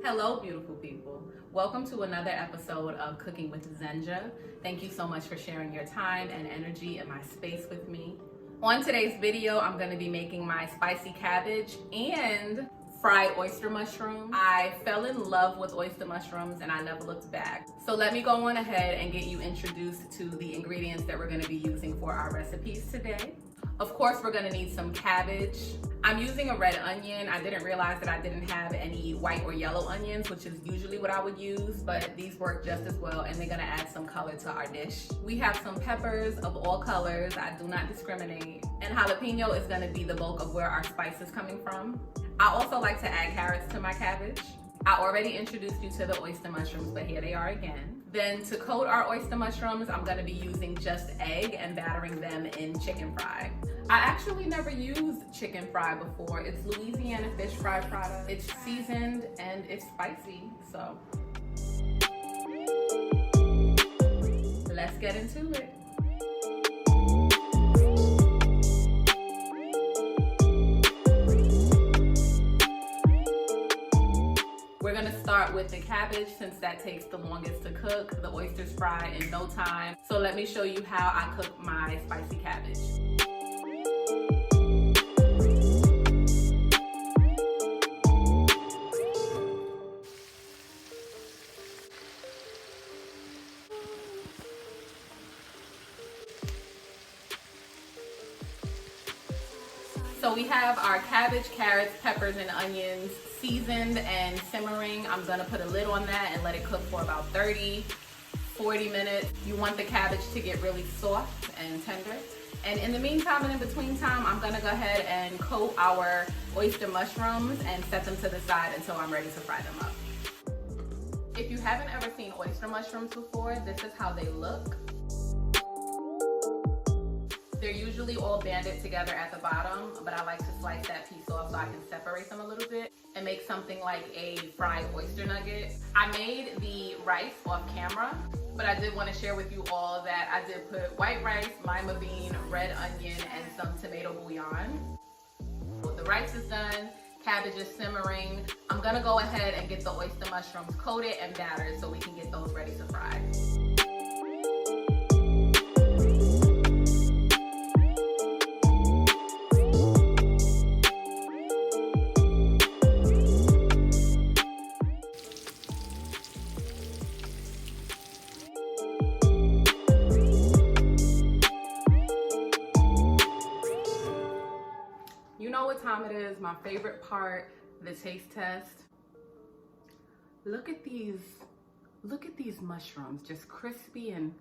Hello, beautiful people. Welcome to another episode of Cooking with Zenja. Thank you so much for sharing your time and energy in my space with me. On today's video, I'm going to be making my spicy cabbage and fried oyster mushrooms. I fell in love with oyster mushrooms and I never looked back. So let me go on ahead and get you introduced to the ingredients that we're going to be using for our recipes today. Of course, we're going to need some cabbage. I'm using a red onion. I didn't realize that I didn't have any white or yellow onions, which is usually what I would use, but these work just as well and they're gonna add some color to our dish. We have some peppers of all colors. I do not discriminate. And jalapeno is gonna be the bulk of where our spice is coming from. I also like to add carrots to my cabbage. I already introduced you to the oyster mushrooms, but here they are again. Then to coat our oyster mushrooms, I'm gonna be using just egg and battering them in chicken fry. I actually never used chicken fry before. It's Louisiana fish fry product. It's seasoned and it's spicy, so. Let's get into it. We're gonna start with the cabbage since that takes the longest to cook. The oysters fry in no time. So let me show you how I cook my spicy cabbage. So we have our cabbage, carrots, peppers, and onions seasoned and simmering. I'm gonna put a lid on that and let it cook for about 30, 40 minutes. You want the cabbage to get really soft and tender. And in the meantime and in between time, I'm gonna go ahead and coat our oyster mushrooms and set them to the side until I'm ready to fry them up. If you haven't ever seen oyster mushrooms before, this is how they look. They're usually all banded together at the bottom, but I like to slice that piece off so I can separate them a little bit and make something like a fried oyster nugget. I made the rice off camera, but I did want to share with you all that I did put white rice, lima bean, red onion, and some tomato bouillon. The rice is done, cabbage is simmering. I'm gonna go ahead and get the oyster mushrooms coated and battered so we can get those ready to fry. You know what time it is, my favorite part, the taste test. Look at these mushrooms, just crispy and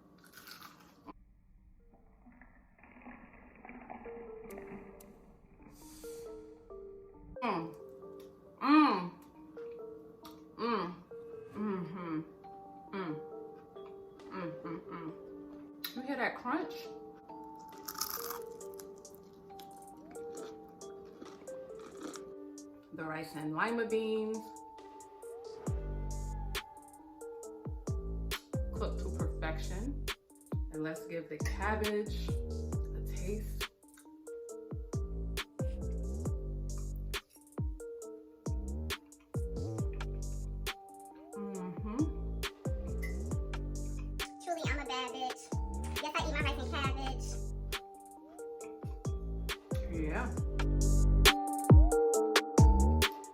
You hear that crunch? The rice and lima beans, cooked to perfection. And let's give the cabbage a taste. Truly, I'm a bad bitch. Yes, I eat my rice and cabbage. Yeah.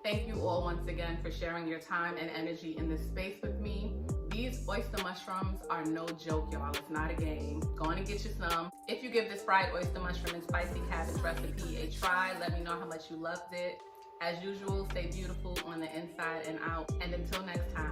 Thank you all once again for sharing your time and energy in this space with me. These oyster mushrooms are no joke, y'all. It's not a game. Go on and get you some. If you give this fried oyster mushroom and spicy cabbage recipe a try, let me know how much you loved it. As usual, stay beautiful on the inside and out. And until next time.